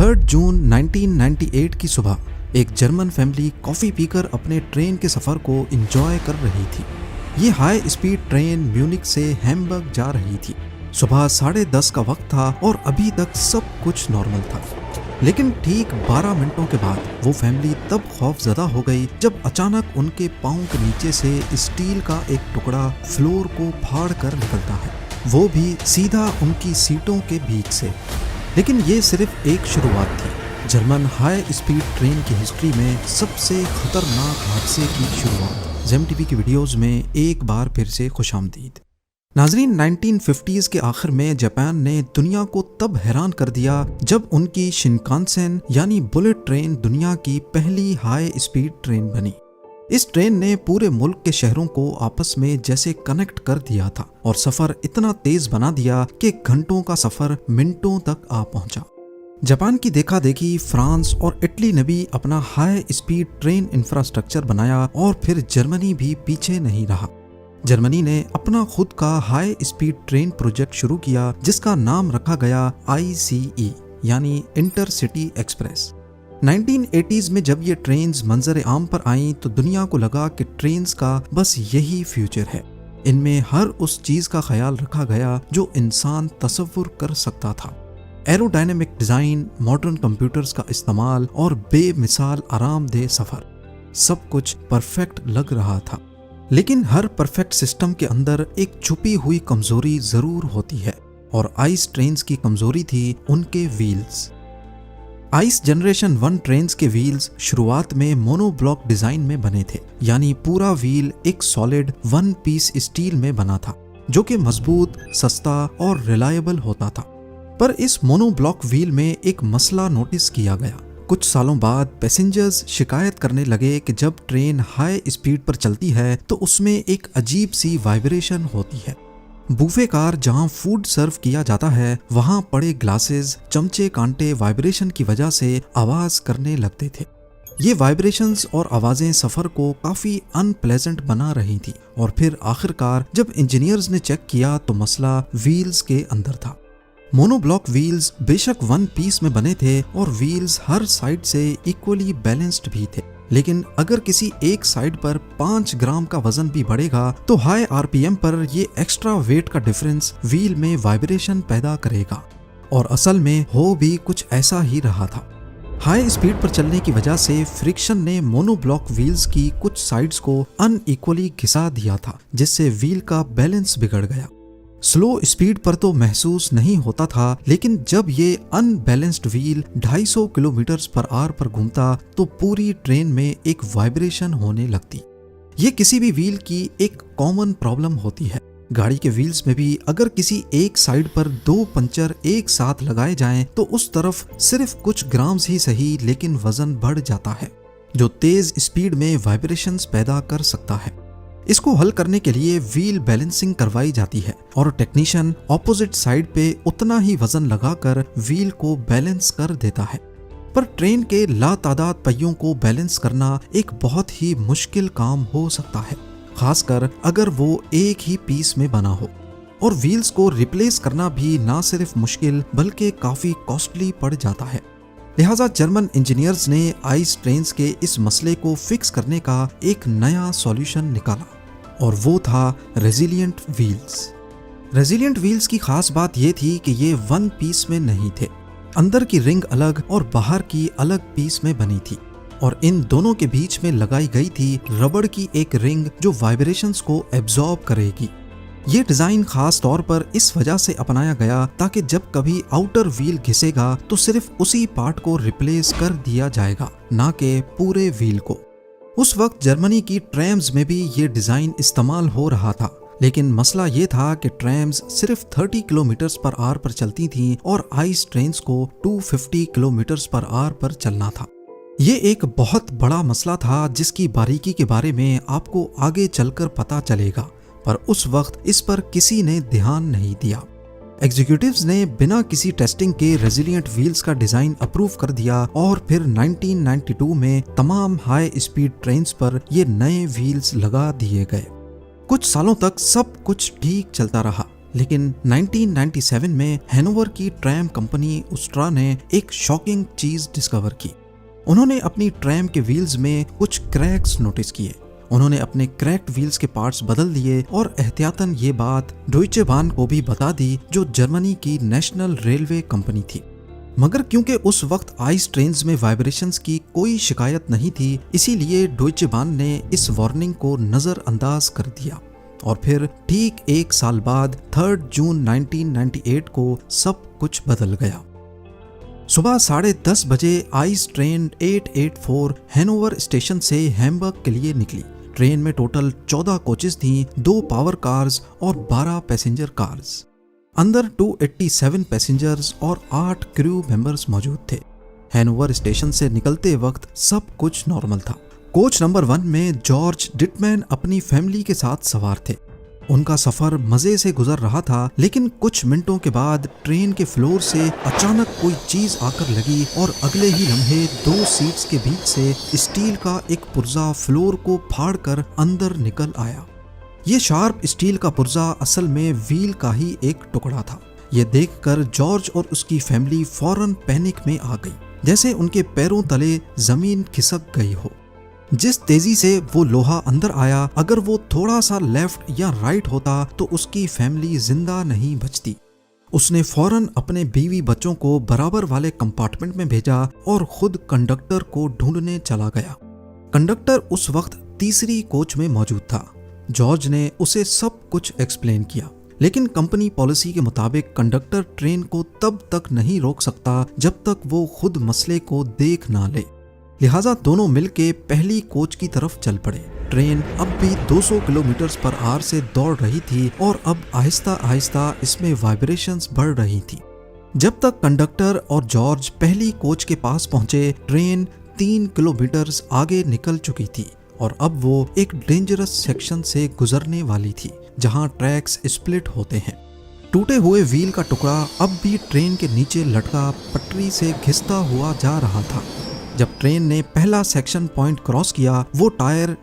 3 जून 1998 की सुबह एक जर्मन फैमिली कॉफ़ी पीकर अपने ट्रेन के सफ़र को एंजॉय कर रही थी। ये हाई स्पीड ट्रेन म्यूनिख से हैम्बर्ग जा रही थी। सुबह 10:30 का वक्त था और अभी तक सब कुछ नॉर्मल था। लेकिन ठीक 12 मिनटों के बाद वो फैमिली तब खौफजदा हो गई जब अचानक उनके पाँव के नीचे से स्टील का एक टुकड़ा फ्लोर को फाड़ कर निकलता है, वो भी सीधा उनकी सीटों के बीच से। लेकिन ये सिर्फ एक शुरुआत थी। जर्मन हाई स्पीड ट्रेन की हिस्ट्री में सबसे खतरनाक हादसे की शुरुआत। जेम टीवी की वीडियोस में एक बार फिर से खुशामदीद। नाजरीन, 1950s के आखिर में जापान ने दुनिया को तब हैरान कर दिया जब उनकी शिनकानसेन यानी बुलेट ट्रेन दुनिया की पहली हाई स्पीड ट्रेन बनी। इस ट्रेन ने पूरे मुल्क के शहरों को आपस में जैसे कनेक्ट कर दिया था और सफर इतना तेज बना दिया कि घंटों का सफर मिनटों तक आ पहुंचा। जापान की देखा देखी फ्रांस और इटली ने भी अपना हाई स्पीड ट्रेन इंफ्रास्ट्रक्चर बनाया और फिर जर्मनी भी पीछे नहीं रहा। जर्मनी ने अपना खुद का हाई स्पीड ट्रेन प्रोजेक्ट शुरू किया जिसका नाम रखा गया ICE यानी इंटरसिटी एक्सप्रेस। 1980s में जब ये ट्रेन्स मंजर आम पर आईं तो दुनिया को लगा कि ट्रेन्स का बस यही फ्यूचर है। इनमें हर उस चीज का ख्याल रखा गया जो इंसान तसव्वुर कर सकता था। एरोडायनेमिक डिजाइन, मॉडर्न कंप्यूटर्स का इस्तेमाल और बेमिसाल आरामदेह सफर, सब कुछ परफेक्ट लग रहा था। लेकिन हर परफेक्ट सिस्टम के अंदर एक छुपी हुई कमजोरी जरूर होती है और आइस ट्रेन्स की कमजोरी थी उनके व्हील्स। आइस जनरेशन 1 ट्रेन्स के व्हील्स शुरुआत में मोनोब्लॉक डिजाइन में बने थे, यानी पूरा व्हील एक सॉलिड 1 पीस स्टील में बना था जो कि मजबूत, सस्ता और रिलायबल होता था। पर इस मोनोब्लॉक व्हील में एक मसला नोटिस किया गया। कुछ सालों बाद पैसेंजर्स शिकायत करने लगे कि जब ट्रेन हाई स्पीड पर चलती है तो उसमें एक अजीब सी वाइब्रेशन होती है। बूफे कार जहां फूड सर्व किया जाता है वहां पड़े ग्लासेस, चमचे, कांटे वाइब्रेशन की वजह से आवाज करने लगते थे। ये वाइब्रेशंस और आवाजें सफर को काफी अनप्लेजेंट बना रही थी और फिर आखिरकार जब इंजीनियर्स ने चेक किया तो मसला व्हील्स के अंदर था। मोनोब्लॉक व्हील्स बेशक 1 पीस में बने थे और व्हील्स हर साइड से इक्वली बैलेंस्ड भी थे, लेकिन अगर किसी एक साइड पर 5 ग्राम का वजन भी बढ़ेगा तो हाई RPM पर ये एक्स्ट्रा वेट का डिफरेंस व्हील में वाइब्रेशन पैदा करेगा। और असल में हो भी कुछ ऐसा ही रहा था। हाई स्पीड पर चलने की वजह से फ्रिक्शन ने मोनोब्लॉक व्हील्स की कुछ साइड्स को अनइक्वली घिसा दिया था जिससे व्हील का बैलेंस बिगड़ गया। स्लो स्पीड पर तो महसूस नहीं होता था, लेकिन जब ये unbalanced wheel 250 kilometre per hour पर घूमता तो पूरी ट्रेन में एक वाइब्रेशन होने लगती। ये किसी भी व्हील की एक कॉमन प्रॉब्लम होती है। गाड़ी के व्हील्स में भी अगर किसी एक साइड पर 2 पंचर एक साथ लगाए जाएं तो उस तरफ सिर्फ कुछ ग्राम्स ही सही लेकिन वजन बढ़ जाता है जो तेज स्पीड में वाइब्रेशंस पैदा कर सकता है। इसको हल करने के लिए व्हील बैलेंसिंग करवाई जाती है और टेक्नीशियन ऑपोजिट साइड पे उतना ही वजन लगाकर व्हील को बैलेंस कर देता है। पर ट्रेन के लातादाद पहियों को बैलेंस करना एक बहुत ही मुश्किल काम हो सकता है, खासकर अगर वो एक ही पीस में बना हो। और व्हील्स को रिप्लेस करना भी ना सिर्फ मुश्किल बल्कि काफी कॉस्टली पड़ जाता है। लिहाजा जर्मन इंजीनियर्स ने आइस ट्रेन्स के इस मसले को फिक्स करने का एक नया सॉल्यूशन निकाला और वो था रेजिलिएंट व्हील्स। रेजिलिएंट व्हील्स की खास बात ये थी कि ये 1 पीस में नहीं थे। अंदर की रिंग अलग और बाहर की अलग पीस में बनी थी और इन दोनों के बीच में लगाई गई थी रबड़ की एक रिंग जो वाइब्रेशंस को एब्जॉर्ब करेगी। ये डिजाइन खास तौर पर इस वजह से अपनाया गया ताकि जब कभी आउटर व्हील घिसेगा तो सिर्फ उसी पार्ट को रिप्लेस कर दिया जाएगा, ना कि पूरे व्हील को। उस वक्त जर्मनी की ट्रैम्स में भी ये डिजाइन इस्तेमाल हो रहा था, लेकिन मसला ये था कि ट्रैम्स सिर्फ 30 किलोमीटर पर आवर पर चलती थीं और आइस ट्रेन्स को 250 किलोमीटर पर आवर पर चलना था। ये एक बहुत बड़ा मसला था जिसकी बारीकी के बारे में आपको आगे चलकर पता चलेगा, पर उस वक्त इस पर किसी ने ध्यान नहीं दिया। एग्जीक्यूटिव्स ने बिना किसी टेस्टिंग के रेजिलिएंट व्हील्स का डिजाइन अप्रूव कर दिया और फिर 1992 में तमाम हाई स्पीड ट्रेन्स पर ये नए व्हील्स लगा दिए गए। कुछ सालों तक सब कुछ ठीक चलता रहा, लेकिन 1997 में हैनोवर की ट्रैम कंपनी उस्ट्रा ने एक शॉकिंग चीज डिस्कवर की। उन्होंने अपनी ट्रैम के व्हील्स में कुछ क्रैक्स नोटिस किए। उन्होंने अपने क्रैक्ड व्हील्स के पार्ट्स बदल दिए और एहतियातन ये बात डॉइचे बाहन को भी बता दी, जो जर्मनी की नेशनल रेलवे कंपनी थी। मगर क्योंकि उस वक्त आइस ट्रेन्स में वाइब्रेशंस की कोई शिकायत नहीं थी, इसीलिए डॉइचे बाहन ने इस वार्निंग को नजरअंदाज कर दिया। और फिर ठीक एक साल बाद 3 जून 1998 को सब कुछ बदल गया। सुबह 10:30 बजे आइस ट्रेन 884 हैनोवर स्टेशन से हैम्बर्ग के लिए निकली। ट्रेन में टोटल 14 कोचेस थीं, 2 पावर कार्स और 12 पैसेंजर कार्स। अंदर 287 पैसेंजर्स और 8 क्रू मेंबर्स मौजूद थे। हैनोवर स्टेशन से निकलते वक्त सब कुछ नॉर्मल था। कोच नंबर 1 में जॉर्ज डिटमैन अपनी फैमिली के साथ सवार थे। उनका सफर मजे से गुजर रहा था, लेकिन कुछ मिनटों के बाद ट्रेन के फ्लोर से अचानक कोई चीज आकर लगी और अगले ही लम्हे 2 सीट्स के बीच से स्टील का एक पुर्जा फ्लोर को फाड़कर अंदर निकल आया। ये शार्प स्टील का पुर्जा असल में व्हील का ही एक टुकड़ा था। ये देखकर जॉर्ज और उसकी फैमिली फौरन पैनिक में आ गई, जैसे उनके पैरों तले जमीन खिसक गई हो। जिस तेजी से वो लोहा अंदर आया, अगर वो थोड़ा सा लेफ्ट या राइट होता तो उसकी फैमिली जिंदा नहीं बचती। उसने फौरन अपने बीवी बच्चों को बराबर वाले कंपार्टमेंट में भेजा और खुद कंडक्टर को ढूंढने चला गया। कंडक्टर उस वक्त तीसरी कोच में मौजूद था। जॉर्ज ने उसे सब कुछ एक्सप्लेन किया, लेकिन कंपनी पॉलिसी के मुताबिक कंडक्टर ट्रेन को तब तक नहीं रोक सकता जब तक वो खुद मसले को देख ना ले। लिहाजा दोनों मिलके पहली कोच की तरफ चल पड़े। ट्रेन अब भी 200 किलोमीटर पर आवर से दौड़ रही थी और अब आहिस्ता आहिस्ता इसमें वाइब्रेशंस बढ़ रही थी। जब तक कंडक्टर और जॉर्ज पहली कोच के पास पहुंचे, ट्रेन 3 किलोमीटर आगे निकल चुकी थी और अब वो एक डेंजरस सेक्शन से गुजरने वाली थी, जहां ट्रैक्स स्प्लिट होते हैं। टूटे हुए व्हील का टुकड़ा अब भी ट्रेन के नीचे लटका पटरी से घिसता हुआ जा रहा था। जब ट्रेन ने पहला सेक्शन पॉइंट क्रॉस किया, वो टायर